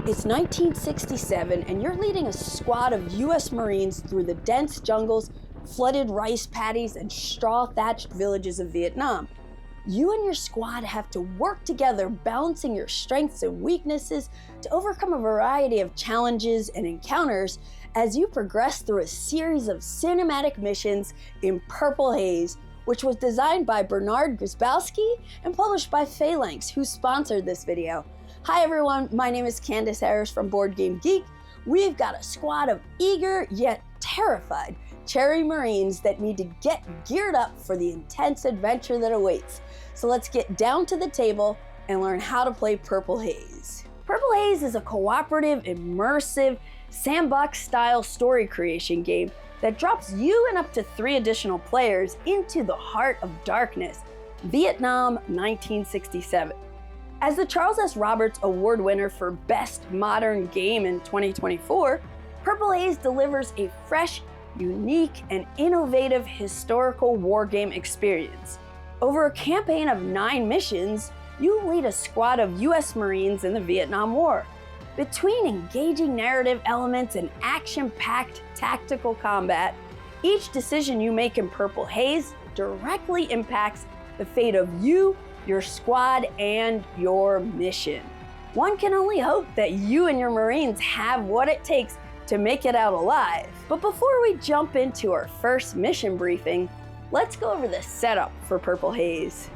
It's 1967 and you're leading a squad of US Marines through the dense jungles, flooded rice paddies, and straw-thatched villages of Vietnam. You and your squad have to work together, balancing your strengths and weaknesses to overcome a variety of challenges and encounters as you progress through a series of cinematic missions in Purple Haze, which was designed by Bernard Grzybowski and published by Phalanx, who sponsored this video. Hi everyone, my name is Candace Harris from Board Game Geek. We've got a squad of eager yet terrified Cherry Marines that need to get geared up for the intense adventure that awaits. So let's get down to the table and learn how to play Purple Haze. Purple Haze is a cooperative, immersive, sandbox-style story creation game that drops you and up to 3 additional players into the heart of darkness, Vietnam 1967. As the Charles S. Roberts Award winner for Best Modern Game in 2024, Purple Haze delivers a fresh, unique, and innovative historical wargame experience. Over a campaign of 9 missions, you lead a squad of US Marines in the Vietnam War. Between engaging narrative elements and action-packed tactical combat, each decision you make in Purple Haze directly impacts the fate of you, your squad, and your mission. One can only hope that you and your Marines have what it takes to make it out alive. But before we jump into our first mission briefing, let's go over the setup for Purple Haze.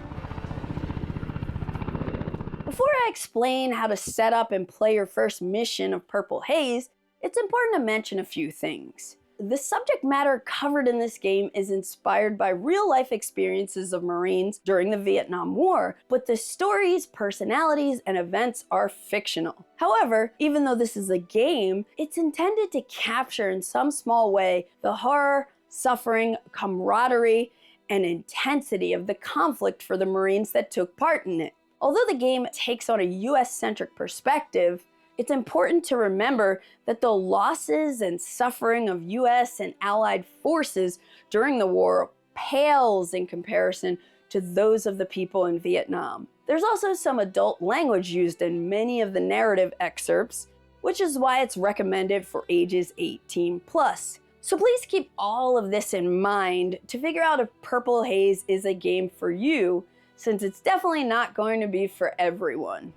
Before I explain how to set up and play your first mission of Purple Haze, it's important to mention a few things. The subject matter covered in this game is inspired by real-life experiences of Marines during the Vietnam War, but the stories, personalities, and events are fictional. However, even though this is a game, it's intended to capture in some small way the horror, suffering, camaraderie, and intensity of the conflict for the Marines that took part in it. Although the game takes on a US-centric perspective, it's important to remember that the losses and suffering of US and Allied forces during the war pales in comparison to those of the people in Vietnam. There's also some adult language used in many of the narrative excerpts, which is why it's recommended for ages 18+. So please keep all of this in mind to figure out if Purple Haze is a game for you, since it's definitely not going to be for everyone.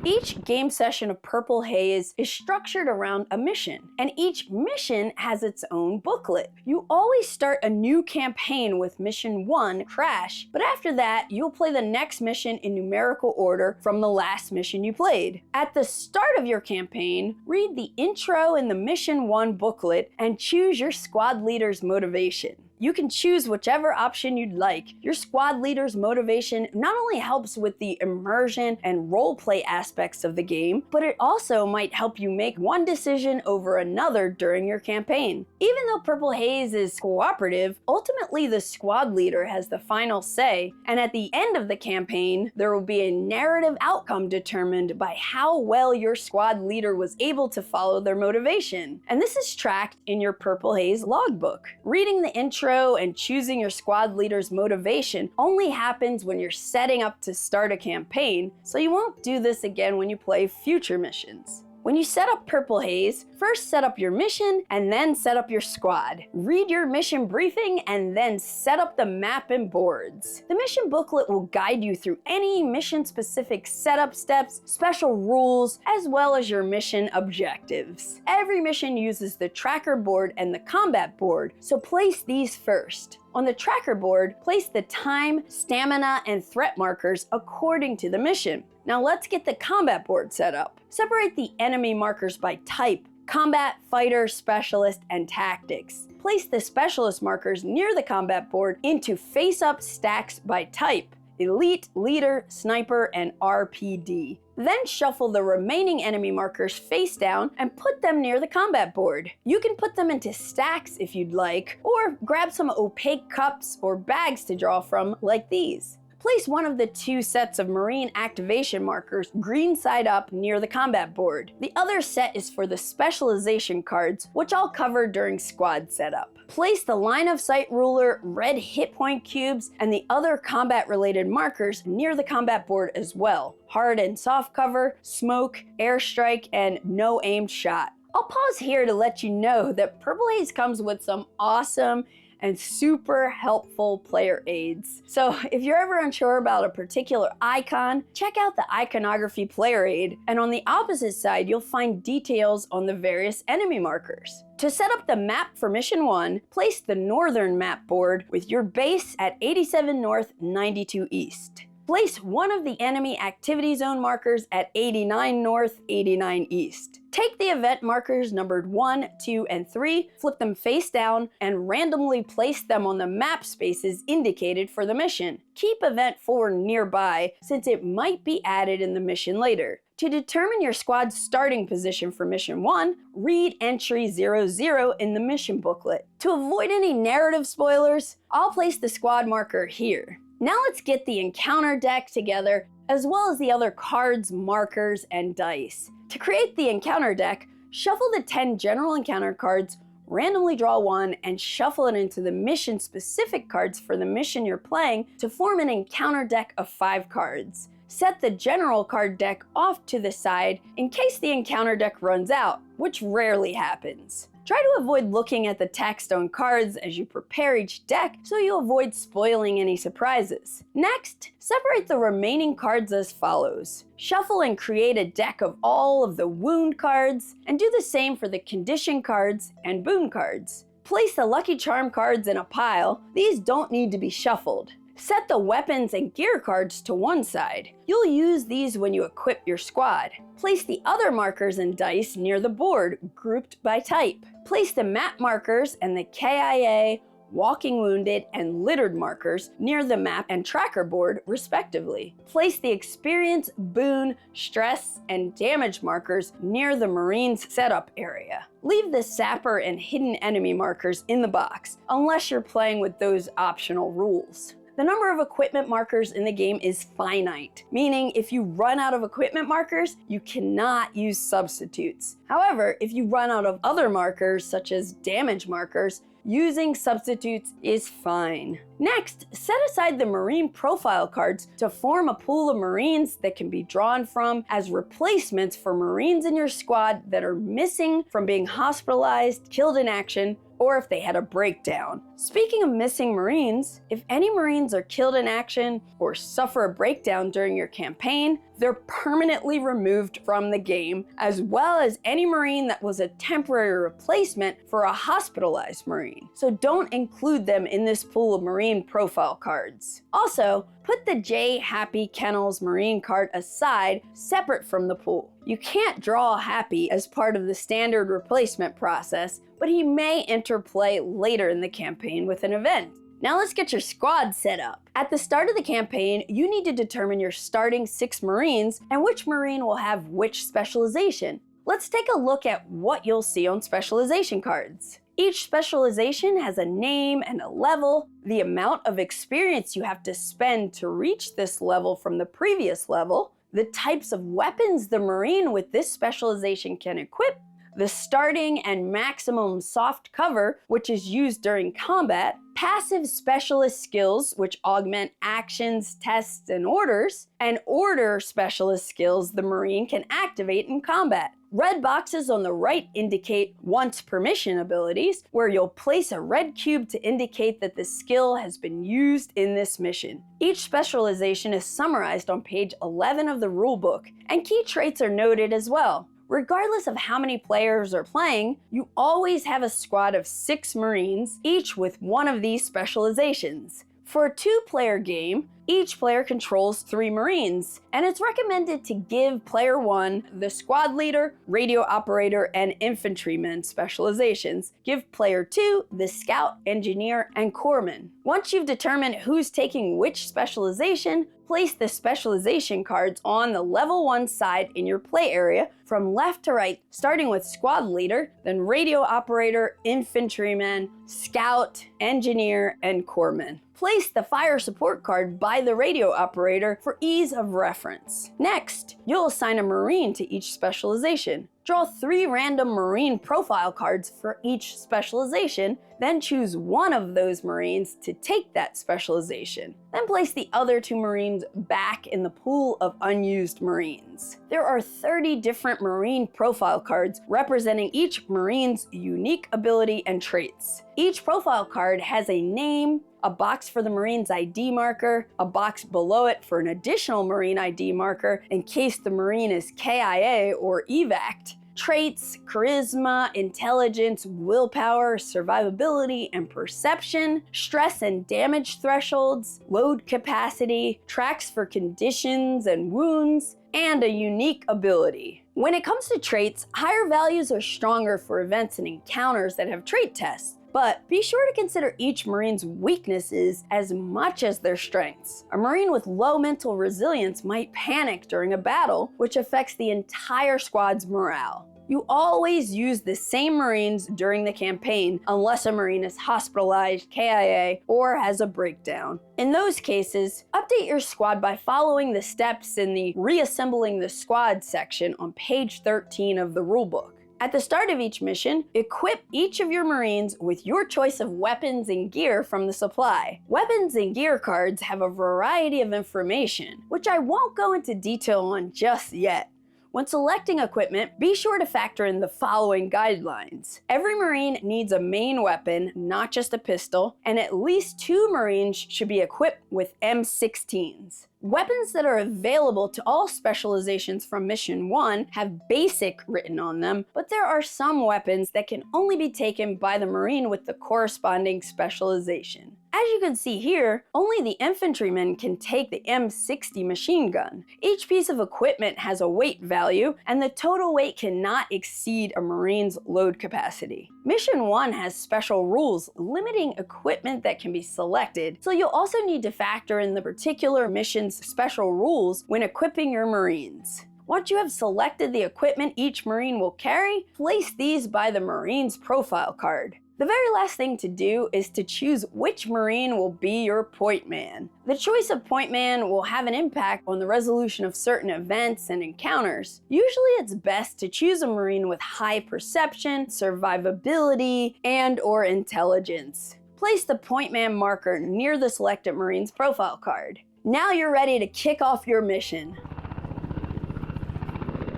Each game session of Purple Haze is structured around a mission, and each mission has its own booklet. You always start a new campaign with Mission 1, Crash, but after that, you'll play the next mission in numerical order from the last mission you played. At the start of your campaign, read the intro in the Mission 1 booklet and choose your squad leader's motivation. You can choose whichever option you'd like. Your squad leader's motivation not only helps with the immersion and roleplay aspects of the game, but it also might help you make one decision over another during your campaign. Even though Purple Haze is cooperative, ultimately the squad leader has the final say, and at the end of the campaign, there will be a narrative outcome determined by how well your squad leader was able to follow their motivation. And this is tracked in your Purple Haze logbook. Reading the intro and choosing your squad leader's motivation only happens when you're setting up to start a campaign, so you won't do this again when you play future missions. When you set up Purple Haze, first set up your mission and then set up your squad. Read your mission briefing and then set up the map and boards. The mission booklet will guide you through any mission-specific setup steps, special rules, as well as your mission objectives. Every mission uses the tracker board and the combat board, so place these first. On the tracker board, place the time, stamina, and threat markers according to the mission. Now let's get the combat board set up. Separate the enemy markers by type: combat, fighter, specialist, and tactics. Place the specialist markers near the combat board into face-up stacks by type: elite, leader, sniper, and RPD. Then shuffle the remaining enemy markers face down and put them near the combat board. You can put them into stacks if you'd like, or grab some opaque cups or bags to draw from, like these. Place one of the 2 sets of Marine activation markers green side up near the combat board. The other set is for the specialization cards, which I'll cover during squad setup. Place the line of sight ruler, red hit point cubes, and the other combat related markers near the combat board as well. Hard and soft cover, smoke, airstrike, and no aimed shot. I'll pause here to let you know that Purple Haze comes with some awesome and super helpful player aids. So if you're ever unsure about a particular icon, check out the iconography player aid, and on the opposite side you'll find details on the various enemy markers. To set up the map for Mission 1, place the northern map board with your base at 87 north, 92 east. Place one of the enemy activity zone markers at 89 north, 89 east. Take the event markers numbered 1, 2, and 3, flip them face down, and randomly place them on the map spaces indicated for the mission. Keep event 4 nearby, since it might be added in the mission later. To determine your squad's starting position for Mission 1, read entry 00 in the mission booklet. To avoid any narrative spoilers, I'll place the squad marker here. Now let's get the encounter deck together, as well as the other cards, markers, and dice. To create the encounter deck, shuffle the 10 general encounter cards, randomly draw one, and shuffle it into the mission-specific cards for the mission you're playing to form an encounter deck of 5 cards. Set the general card deck off to the side in case the encounter deck runs out, which rarely happens. Try to avoid looking at the text on cards as you prepare each deck so you avoid spoiling any surprises. Next, separate the remaining cards as follows. Shuffle and create a deck of all of the wound cards, and do the same for the condition cards and boon cards. Place the Lucky Charm cards in a pile. These don't need to be shuffled. Set the weapons and gear cards to one side. You'll use these when you equip your squad. Place the other markers and dice near the board, grouped by type. Place the map markers and the KIA, Walking Wounded, and Littered markers near the map and tracker board, respectively. Place the experience, boon, stress, and damage markers near the Marines setup area. Leave the sapper and hidden enemy markers in the box, unless you're playing with those optional rules. The number of equipment markers in the game is finite, meaning if you run out of equipment markers, you cannot use substitutes. However, if you run out of other markers, such as damage markers, using substitutes is fine. Next, set aside the Marine profile cards to form a pool of Marines that can be drawn from as replacements for Marines in your squad that are missing from being hospitalized, killed in action, or if they had a breakdown. Speaking of missing Marines, if any Marines are killed in action or suffer a breakdown during your campaign, they're permanently removed from the game, as well as any Marine that was a temporary replacement for a hospitalized Marine. So don't include them in this pool of Marine profile cards. Also, put the J Happy Kennels Marine card aside, separate from the pool. You can't draw Happy as part of the standard replacement process, but he may enter play later in the campaign with an event. Now let's get your squad set up. At the start of the campaign, you need to determine your starting 6 Marines and which Marine will have which specialization. Let's take a look at what you'll see on specialization cards. Each specialization has a name and a level, the amount of experience you have to spend to reach this level from the previous level, the types of weapons the Marine with this specialization can equip, the starting and maximum soft cover, which is used during combat, passive specialist skills, which augment actions, tests, and orders, and order specialist skills the Marine can activate in combat. Red boxes on the right indicate once permission abilities, where you'll place a red cube to indicate that the skill has been used in this mission. Each specialization is summarized on page 11 of the rulebook, and key traits are noted as well. Regardless of how many players are playing, you always have a squad of 6 Marines, each with one of these specializations. For a 2-player game, each player controls 3 Marines, and it's recommended to give player 1 the squad leader, radio operator, and infantryman specializations. Give player 2 the scout, engineer, and corpsman. Once you've determined who's taking which specialization, place the specialization cards on the level 1 side in your play area from left to right, starting with squad leader, then radio operator, infantryman, scout, engineer, and corpsman. Place the fire support card by the radio operator for ease of reference. Next, you'll assign a Marine to each specialization. Draw 3 random Marine profile cards for each specialization, then choose one of those Marines to take that specialization. Then place the other 2 Marines back in the pool of unused Marines. There are 30 different Marine profile cards representing each Marine's unique ability and traits. Each profile card has a name, a box for the Marine's ID marker, a box below it for an additional Marine ID marker in case the Marine is KIA or Evac. Traits, charisma, intelligence, willpower, survivability, and perception, stress and damage thresholds, load capacity, tracks for conditions and wounds, and a unique ability. When it comes to traits, higher values are stronger for events and encounters that have trait tests. But be sure to consider each Marine's weaknesses as much as their strengths. A Marine with low mental resilience might panic during a battle, which affects the entire squad's morale. You always use the same Marines during the campaign unless a Marine is hospitalized, KIA, or has a breakdown. In those cases, update your squad by following the steps in the Reassembling the Squad section on page 13 of the rulebook. At the start of each mission, equip each of your Marines with your choice of weapons and gear from the supply. Weapons and gear cards have a variety of information, which I won't go into detail on just yet. When selecting equipment, be sure to factor in the following guidelines. Every Marine needs a main weapon, not just a pistol, and at least 2 Marines should be equipped with M16s. Weapons that are available to all specializations from Mission 1 have BASIC written on them, but there are some weapons that can only be taken by the Marine with the corresponding specialization. As you can see here, only the infantrymen can take the M60 machine gun. Each piece of equipment has a weight value, and the total weight cannot exceed a Marine's load capacity. Mission 1 has special rules limiting equipment that can be selected, so you'll also need to factor in the particular mission's special rules when equipping your Marines. Once you have selected the equipment each Marine will carry, place these by the Marine's profile card. The very last thing to do is to choose which Marine will be your point man. The choice of point man will have an impact on the resolution of certain events and encounters. Usually it's best to choose a Marine with high perception, survivability, and/or intelligence. Place the point man marker near the selected Marine's profile card. Now you're ready to kick off your mission.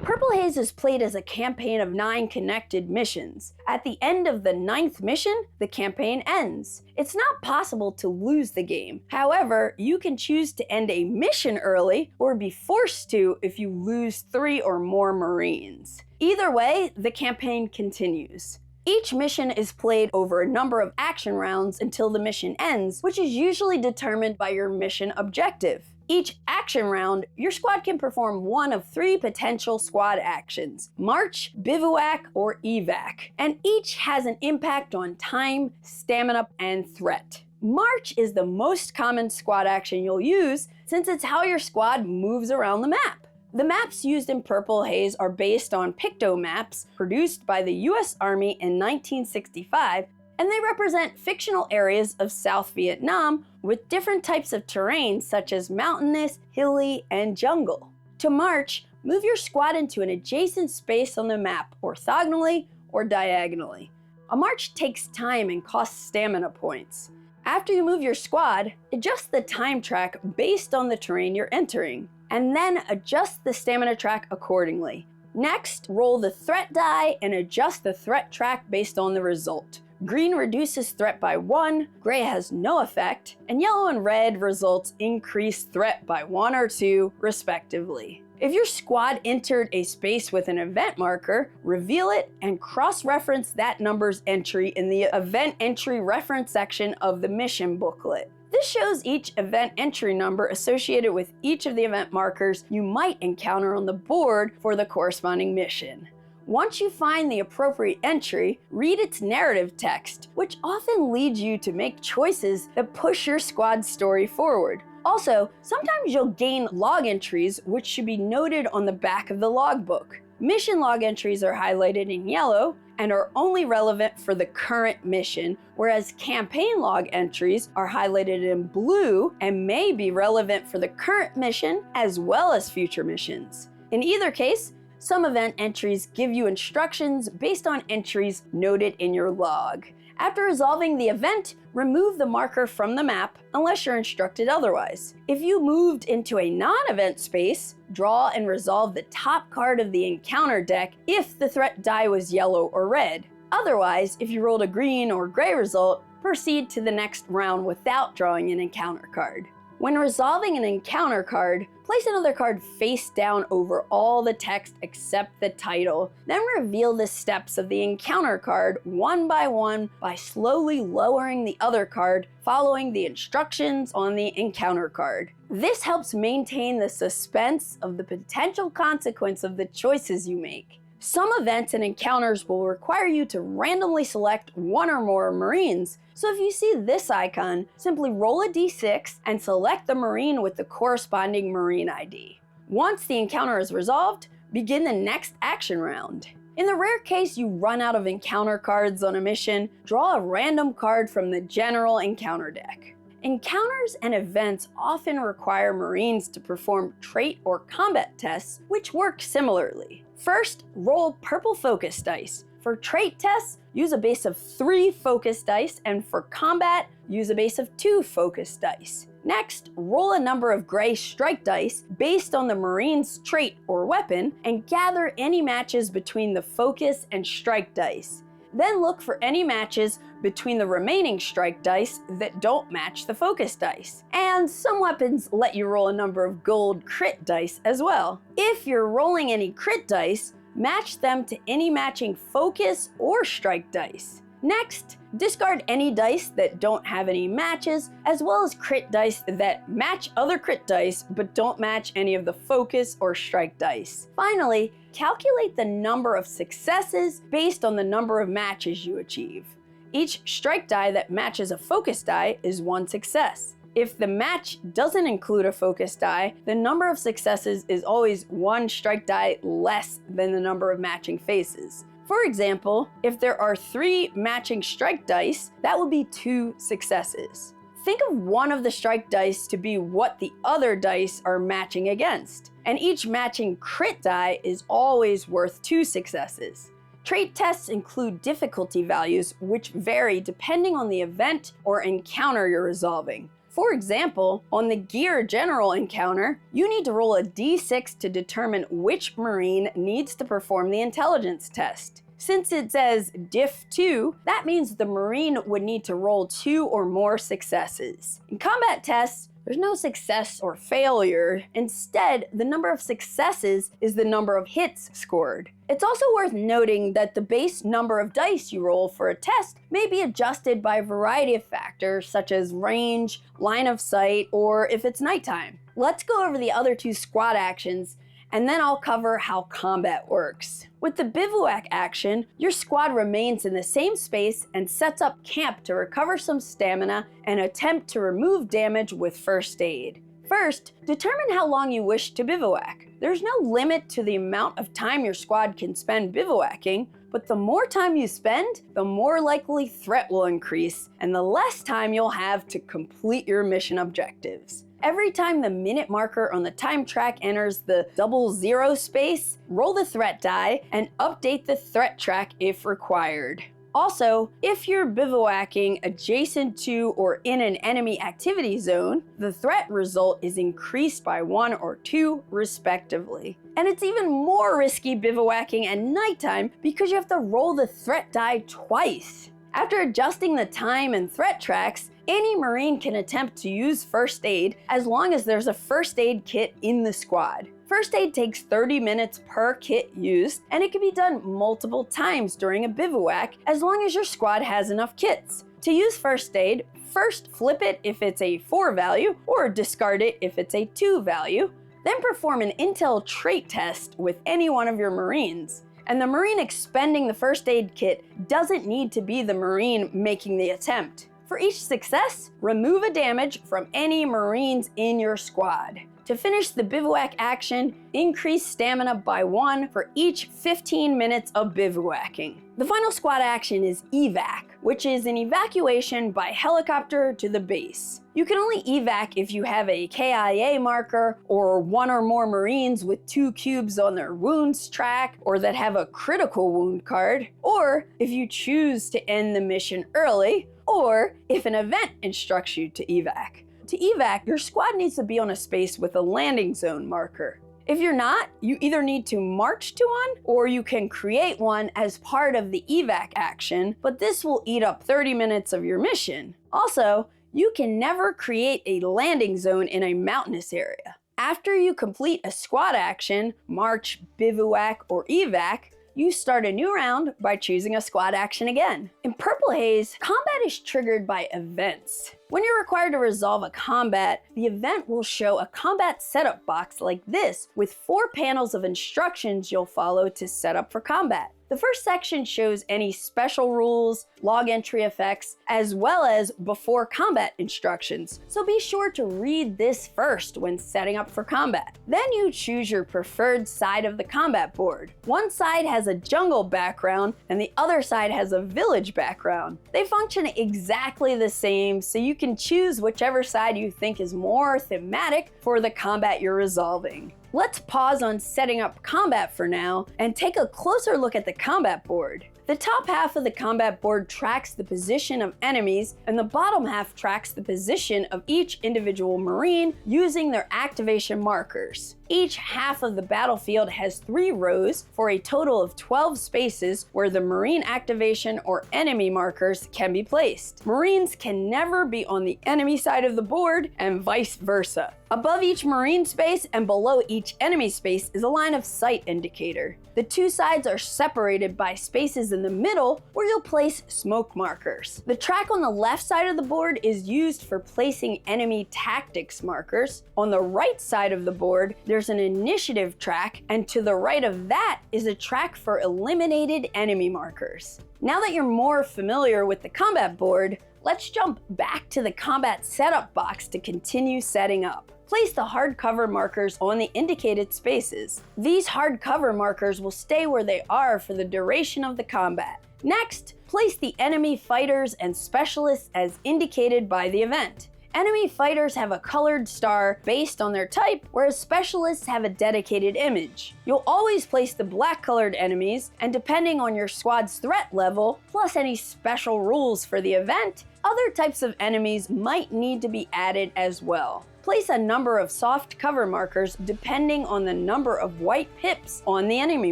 Purple Haze is played as a campaign of 9 connected missions. At the end of the 9th mission, the campaign ends. It's not possible to lose the game. However, you can choose to end a mission early or be forced to if you lose 3 or more Marines. Either way, the campaign continues. Each mission is played over a number of action rounds until the mission ends, which is usually determined by your mission objective. Each action round, your squad can perform one of 3 potential squad actions: March, Bivouac, or Evac, and each has an impact on time, stamina, and threat. March is the most common squad action you'll use since it's how your squad moves around the map. The maps used in Purple Haze are based on pictomaps produced by the US Army in 1965, and they represent fictional areas of South Vietnam with different types of terrain such as mountainous, hilly, and jungle. To march, move your squad into an adjacent space on the map, orthogonally or diagonally. A march takes time and costs stamina points. After you move your squad, adjust the time track based on the terrain you're entering, and then adjust the stamina track accordingly. Next, roll the threat die and adjust the threat track based on the result. Green reduces threat by 1, gray has no effect, and yellow and red results increase threat by 1 or 2, respectively. If your squad entered a space with an event marker, reveal it and cross-reference that number's entry in the event entry reference section of the mission booklet. This shows each event entry number associated with each of the event markers you might encounter on the board for the corresponding mission. Once you find the appropriate entry, read its narrative text, which often leads you to make choices that push your squad's story forward. Also, sometimes you'll gain log entries which should be noted on the back of the logbook. Mission log entries are highlighted in yellow and are only relevant for the current mission, whereas campaign log entries are highlighted in blue and may be relevant for the current mission as well as future missions. In either case, Some event entries give you instructions based on entries noted in your log. After resolving the event, remove the marker from the map unless you're instructed otherwise. If you moved into a non-event space, draw and resolve the top card of the encounter deck if the threat die was yellow or red. Otherwise, if you rolled a green or gray result, proceed to the next round without drawing an encounter card. When resolving an encounter card, place another card face down over all the text except the title. Then reveal the steps of the encounter card one by slowly lowering the other card, following the instructions on the encounter card. This helps maintain the suspense of the potential consequence of the choices you make. Some events and encounters will require you to randomly select one or more Marines, so if you see this icon, simply roll a d6 and select the Marine with the corresponding Marine ID. Once the encounter is resolved, begin the next action round. In the rare case you run out of encounter cards on a mission, draw a random card from the general encounter deck. Encounters and events often require Marines to perform trait or combat tests, which work similarly. First, roll purple focus dice. For trait tests, use a base of 3 focus dice, and for combat, use a base of 2 focus dice. Next, roll a number of gray strike dice based on the Marine's trait or weapon, and gather any matches between the focus and strike dice. Then look for any matches between the remaining strike dice that don't match the focus dice. And some weapons let you roll a number of gold crit dice as well. If you're rolling any crit dice, match them to any matching focus or strike dice. Next, discard any dice that don't have any matches, as well as crit dice that match other crit dice but don't match any of the focus or strike dice. Finally, calculate the number of successes based on the number of matches you achieve. Each strike die that matches a focus die is 1 success. If the match doesn't include a focus die, the number of successes is always 1 strike die less than the number of matching faces. For example, if there are 3 matching strike dice, that would be 2 successes. Think of one of the strike dice to be what the other dice are matching against, and each matching crit die is always worth 2 successes. Trait tests include difficulty values which vary depending on the event or encounter you're resolving. For example, on the Gear General encounter, you need to roll a d6 to determine which Marine needs to perform the intelligence test. Since it says diff 2, that means the Marine would need to roll 2 or more successes. In combat tests, there's no success or failure. Instead, the number of successes is the number of hits scored. It's also worth noting that the base number of dice you roll for a test may be adjusted by a variety of factors such as range, line of sight, or if it's nighttime. Let's go over the other 2 squad actions, and then I'll cover how combat works. With the Bivouac action, your squad remains in the same space and sets up camp to recover some stamina and attempt to remove damage with first aid. First, determine how long you wish to bivouac. There's no limit to the amount of time your squad can spend bivouacking, but the more time you spend, the more likely threat will increase, and the less time you'll have to complete your mission objectives. Every time the minute marker on the time track enters the 00 space, roll the threat die and update the threat track if required. Also, if you're bivouacking adjacent to or in an enemy activity zone, the threat result is increased by 1 or 2 respectively. And it's even more risky bivouacking at nighttime because you have to roll the threat die twice. After adjusting the time and threat tracks, any Marine can attempt to use first aid as long as there's a first aid kit in the squad. First aid takes 30 minutes per kit used, and it can be done multiple times during a bivouac as long as your squad has enough kits. To use first aid, first flip it if it's a 4 value, or discard it if it's a 2 value. Then perform an intel trait test with any one of your Marines. And the Marine expending the first aid kit doesn't need to be the Marine making the attempt. For each success, remove a damage from any Marines in your squad. To finish the bivouac action, increase stamina by 1 for each 15 minutes of bivouacking. The final squad action is Evac, which is an evacuation by helicopter to the base. You can only evac if you have a KIA marker or 1 or more Marines with 2 cubes on their wounds track or that have a critical wound card, or if you choose to end the mission early, or if an event instructs you to evac. To evac, your squad needs to be on a space with a landing zone marker. If you're not, you either need to march to one or you can create one as part of the evac action, but this will eat up 30 minutes of your mission. Also, you can never create a landing zone in a mountainous area. After you complete a squad action, march, bivouac, or evac, you start a new round by choosing a squad action again. In Purple Haze, combat is triggered by events. When you're required to resolve a combat, the event will show a combat setup box like this with 4 panels of instructions you'll follow to set up for combat. The first section shows any special rules, log entry effects, as well as before combat instructions, so be sure to read this first when setting up for combat. Then you choose your preferred side of the combat board. One side has a jungle background and the other side has a village background. They function exactly the same, so you can choose whichever side you think is more thematic for the combat you're resolving. Let's pause on setting up combat for now and take a closer look at the combat board. The top half of the combat board tracks the position of enemies, and the bottom half tracks the position of each individual Marine using their activation markers. Each half of the battlefield has 3 rows for a total of 12 spaces where the Marine activation or enemy markers can be placed. Marines can never be on the enemy side of the board and vice versa. Above each Marine space and below each enemy space is a line of sight indicator. The 2 sides are separated by spaces in the middle where you'll place smoke markers. The track on the left side of the board is used for placing enemy tactics markers. On the right side of the board, there's an initiative track, and to the right of that is a track for eliminated enemy markers. Now that you're more familiar with the combat board, let's jump back to the combat setup box to continue setting up. Place the hard cover markers on the indicated spaces. These hard cover markers will stay where they are for the duration of the combat. Next, place the enemy fighters and specialists as indicated by the event. Enemy fighters have a colored star based on their type, whereas specialists have a dedicated image. You'll always place the black colored enemies, and depending on your squad's threat level, plus any special rules for the event, other types of enemies might need to be added as well. Place a number of soft cover markers depending on the number of white pips on the enemy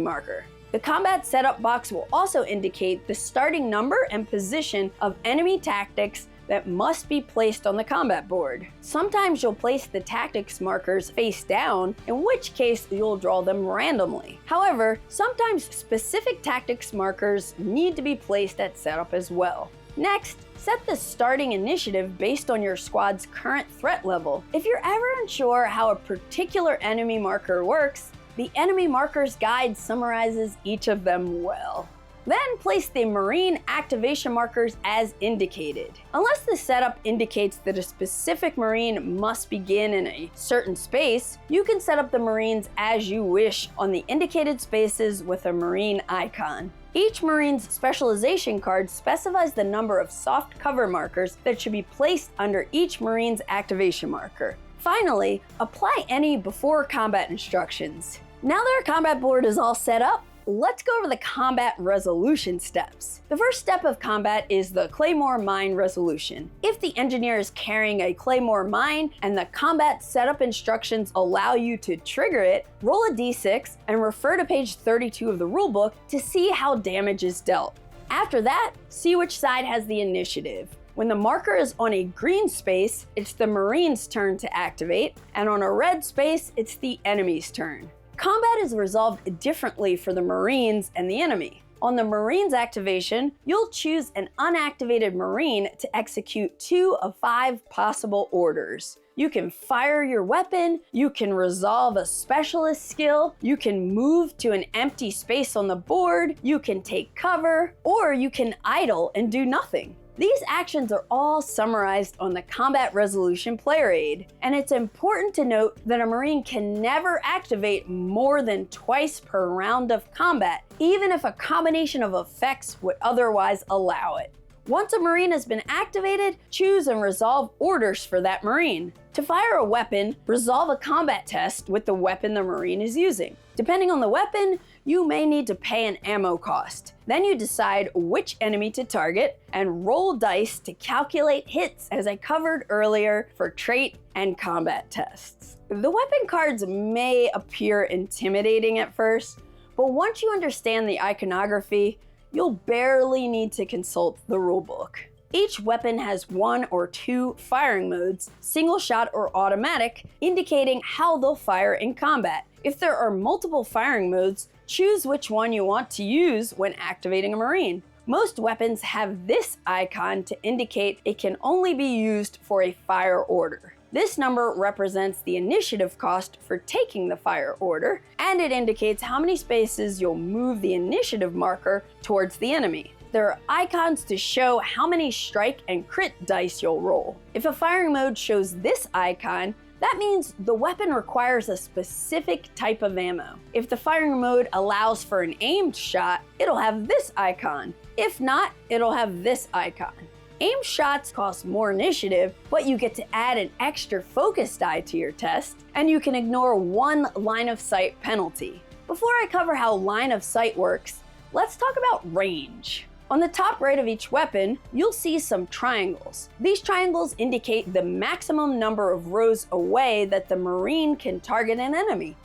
marker. The combat setup box will also indicate the starting number and position of enemy tactics that must be placed on the combat board. Sometimes you'll place the tactics markers face down, in which case you'll draw them randomly. However, sometimes specific tactics markers need to be placed at setup as well. Next, set the starting initiative based on your squad's current threat level. If you're ever unsure how a particular enemy marker works, the Enemy Markers Guide summarizes each of them well. Then place the Marine activation markers as indicated. Unless the setup indicates that a specific Marine must begin in a certain space, you can set up the Marines as you wish on the indicated spaces with a Marine icon. Each Marine's specialization card specifies the number of soft cover markers that should be placed under each Marine's activation marker. Finally, apply any before combat instructions. Now that our combat board is all set up, let's go over the combat resolution steps. The first step of combat is the Claymore Mine resolution. If the engineer is carrying a Claymore Mine and the combat setup instructions allow you to trigger it, roll a d6 and refer to page 32 of the rulebook to see how damage is dealt. After that, see which side has the initiative. When the marker is on a green space, it's the Marine's turn to activate, and on a red space, it's the enemy's turn. Combat is resolved differently for the Marines and the enemy. On the Marine's activation, you'll choose an unactivated Marine to execute 2 of 5 possible orders. You can fire your weapon, you can resolve a specialist skill, you can move to an empty space on the board, you can take cover, or you can idle and do nothing. These actions are all summarized on the Combat Resolution Player Aid, and it's important to note that a Marine can never activate more than twice per round of combat, even if a combination of effects would otherwise allow it. Once a Marine has been activated, choose and resolve orders for that Marine. To fire a weapon, resolve a combat test with the weapon the Marine is using. Depending on the weapon, you may need to pay an ammo cost. Then you decide which enemy to target and roll dice to calculate hits, as I covered earlier for trait and combat tests. The weapon cards may appear intimidating at first, but once you understand the iconography, you'll barely need to consult the rulebook. Each weapon has 1 or 2 firing modes, single shot or automatic, indicating how they'll fire in combat. If there are multiple firing modes, choose which one you want to use when activating a Marine. Most weapons have this icon to indicate it can only be used for a fire order. This number represents the initiative cost for taking the fire order, and it indicates how many spaces you'll move the initiative marker towards the enemy. There are icons to show how many strike and crit dice you'll roll. If a firing mode shows this icon, that means the weapon requires a specific type of ammo. If the firing mode allows for an aimed shot, it'll have this icon. If not, it'll have this icon. Aimed shots cost more initiative, but you get to add an extra focus die to your test, and you can ignore 1 line of sight penalty. Before I cover how line of sight works, let's talk about range. On the top right of each weapon, you'll see some triangles. These triangles indicate the maximum number of rows away that the Marine can target an enemy.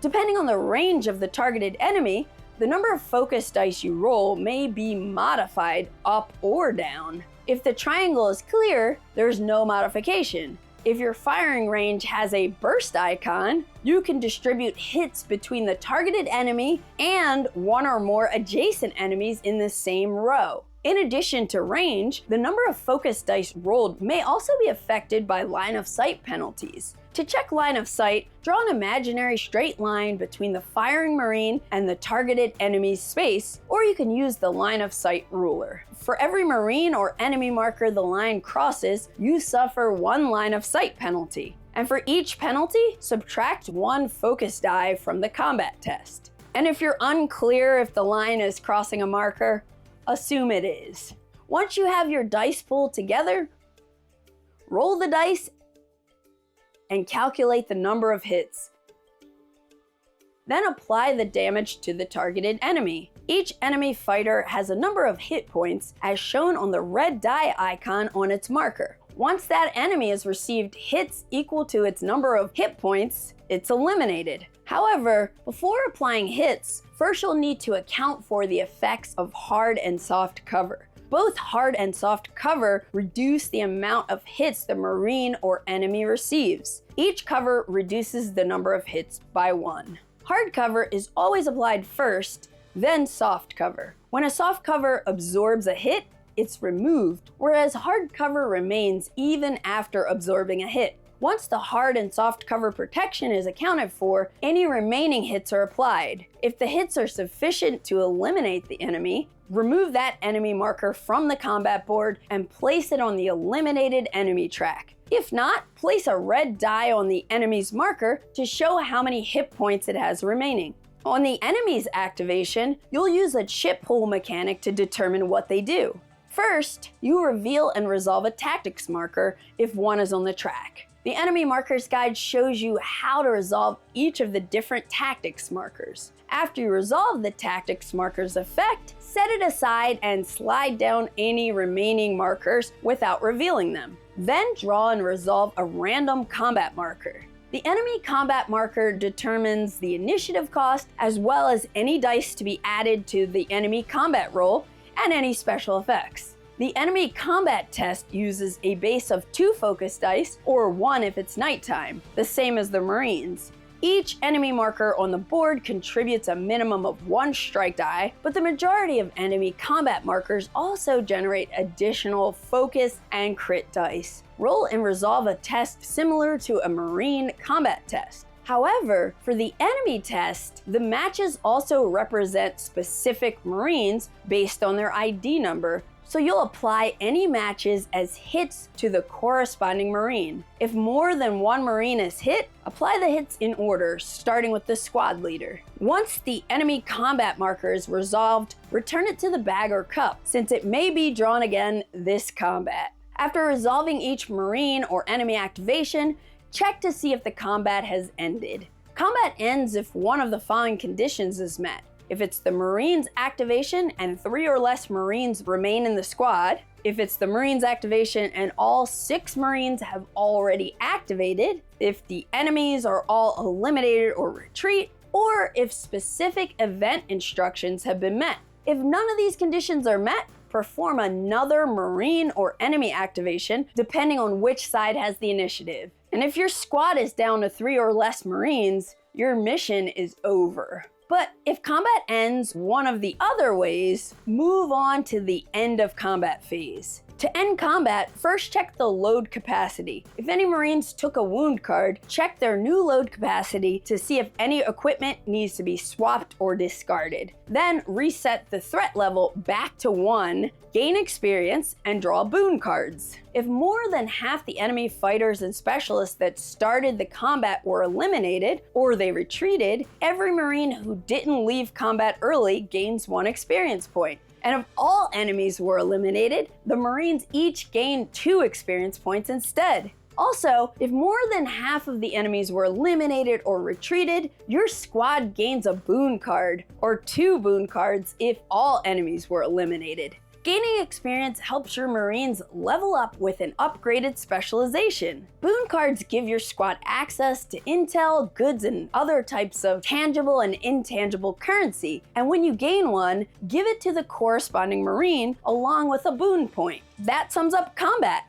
Depending on the range of the targeted enemy, the number of focus dice you roll may be modified up or down. If the triangle is clear, there's no modification. If your firing range has a burst icon, you can distribute hits between the targeted enemy and 1 or more adjacent enemies in the same row. In addition to range, the number of focus dice rolled may also be affected by line of sight penalties. To check line of sight, draw an imaginary straight line between the firing Marine and the targeted enemy's space, or you can use the line of sight ruler. For every Marine or enemy marker the line crosses, you suffer 1 line of sight penalty. And for each penalty, subtract 1 focus die from the combat test. And if you're unclear if the line is crossing a marker, assume it is. Once you have your dice pool together, roll the dice and calculate the number of hits. Then apply the damage to the targeted enemy. Each enemy fighter has a number of hit points as shown on the red die icon on its marker. Once that enemy has received hits equal to its number of hit points, it's eliminated. However, before applying hits, first you'll need to account for the effects of hard and soft cover. Both hard and soft cover reduce the amount of hits the Marine or enemy receives. Each cover reduces the number of hits by 1. Hard cover is always applied first, then soft cover. When a soft cover absorbs a hit, it's removed, whereas hard cover remains even after absorbing a hit. Once the hard and soft cover protection is accounted for, any remaining hits are applied. If the hits are sufficient to eliminate the enemy, remove that enemy marker from the combat board and place it on the eliminated enemy track. If not, place a red die on the enemy's marker to show how many hit points it has remaining. On the enemy's activation, you'll use a chip pull mechanic to determine what they do. First, you reveal and resolve a tactics marker if one is on the track. The Enemy Markers Guide shows you how to resolve each of the different tactics markers. After you resolve the tactics marker's effect, set it aside and slide down any remaining markers without revealing them. Then draw and resolve a random combat marker. The enemy combat marker determines the initiative cost as well as any dice to be added to the enemy combat roll and any special effects. The enemy combat test uses a base of 2 focus dice, or 1 if it's nighttime, the same as the Marines. Each enemy marker on the board contributes a minimum of 1 strike die, but the majority of enemy combat markers also generate additional focus and crit dice. Roll and resolve a test similar to a Marine combat test. However, for the enemy test, the matches also represent specific Marines based on their ID number, so you'll apply any matches as hits to the corresponding Marine. If more than one Marine is hit, apply the hits in order, starting with the squad leader. Once the enemy combat marker is resolved, return it to the bag or cup, since it may be drawn again this combat. After resolving each Marine or enemy activation, check to see if the combat has ended. Combat ends if one of the following conditions is met. If it's the Marine's activation and 3 or less Marines remain in the squad, if it's the Marine's activation and all 6 Marines have already activated, if the enemies are all eliminated or retreat, or if specific event instructions have been met. If none of these conditions are met, perform another Marine or enemy activation depending on which side has the initiative. And if your squad is down to 3 or less Marines, your mission is over. But if combat ends one of the other ways, move on to the end of combat phase. To end combat, first check the load capacity. If any Marines took a wound card, check their new load capacity to see if any equipment needs to be swapped or discarded. Then reset the threat level back to 1, gain experience, and draw boon cards. If more than half the enemy fighters and specialists that started the combat were eliminated, or they retreated, every Marine who didn't leave combat early gains 1 experience point. And if all enemies were eliminated, the Marines each gained 2 experience points instead. Also, if more than half of the enemies were eliminated or retreated, your squad gains a boon card, or 2 boon cards if all enemies were eliminated. Gaining experience helps your Marines level up with an upgraded specialization. Boon cards give your squad access to intel, goods, and other types of tangible and intangible currency, and when you gain one, give it to the corresponding Marine along with a boon point. That sums up combat.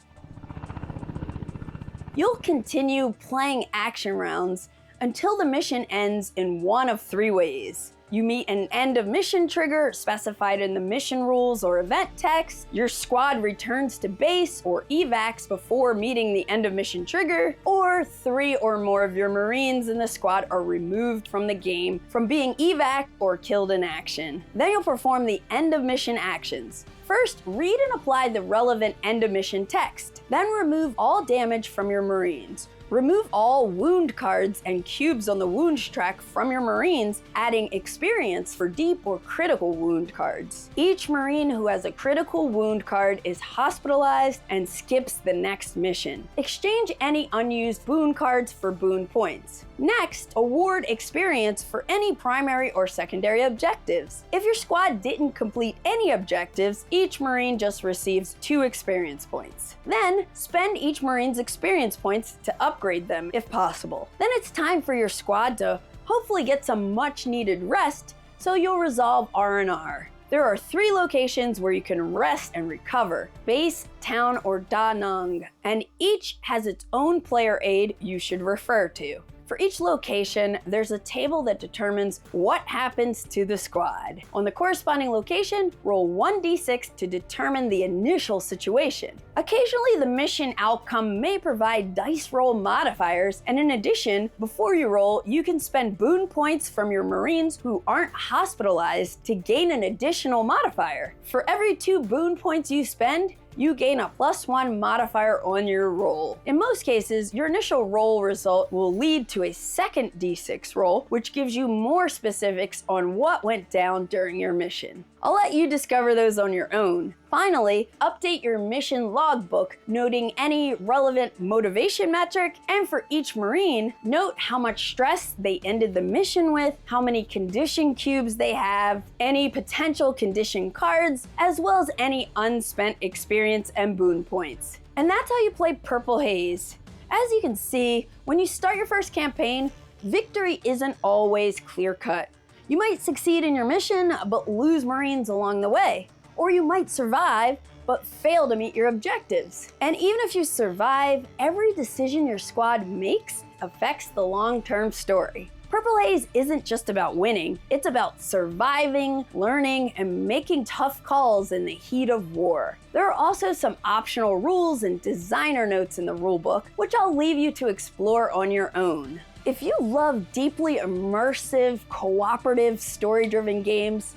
You'll continue playing action rounds until the mission ends in one of 3 ways. You meet an end of mission trigger specified in the mission rules or event text, your squad returns to base or evacs before meeting the end of mission trigger, or 3 or more of your Marines in the squad are removed from the game from being evac or killed in action. Then you'll perform the end of mission actions. First, read and apply the relevant end of mission text. Then remove all damage from your Marines. Remove all wound cards and cubes on the wounds track from your Marines, adding experience for deep or critical wound cards. Each Marine who has a critical wound card is hospitalized and skips the next mission. Exchange any unused boon cards for boon points. Next, award experience for any primary or secondary objectives. If your squad didn't complete any objectives, each Marine just receives 2 experience points. Then, spend each Marine's experience points to upgrade them if possible. Then it's time for your squad to hopefully get some much needed rest, so you'll resolve R&R. There are 3 locations where you can rest and recover: base, town, or Da Nang, and each has its own player aid you should refer to. For each location, there's a table that determines what happens to the squad. On the corresponding location, roll 1d6 to determine the initial situation. Occasionally, the mission outcome may provide dice roll modifiers, and in addition, before you roll, you can spend boon points from your Marines who aren't hospitalized to gain an additional modifier. For every 2 boon points you spend, you gain a +1 modifier on your roll. In most cases, your initial roll result will lead to a second d6 roll, which gives you more specifics on what went down during your mission. I'll let you discover those on your own. Finally, update your mission logbook, noting any relevant motivation metric, and for each Marine, note how much stress they ended the mission with, how many condition cubes they have, any potential condition cards, as well as any unspent experience and boon points. And that's how you play Purple Haze. As you can see, when you start your first campaign, victory isn't always clear-cut. You might succeed in your mission, but lose Marines along the way. Or you might survive, but fail to meet your objectives. And even if you survive, every decision your squad makes affects the long-term story. Purple Haze isn't just about winning, it's about surviving, learning, and making tough calls in the heat of war. There are also some optional rules and designer notes in the rulebook, which I'll leave you to explore on your own. If you love deeply immersive, cooperative, story-driven games,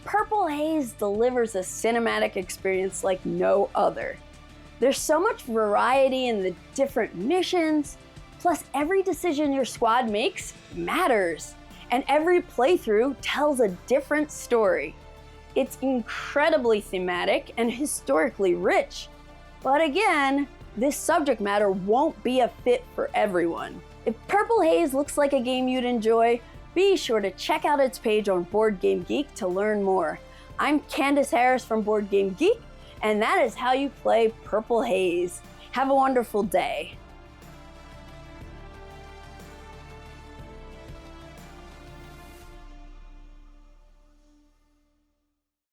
Purple Haze delivers a cinematic experience like no other. There's so much variety in the different missions, plus every decision your squad makes matters, and every playthrough tells a different story. It's incredibly thematic and historically rich. But again, this subject matter won't be a fit for everyone. If Purple Haze looks like a game you'd enjoy, be sure to check out its page on Board Game Geek to learn more. I'm Candace Harris from Board Game Geek, and that is how you play Purple Haze. Have a wonderful day.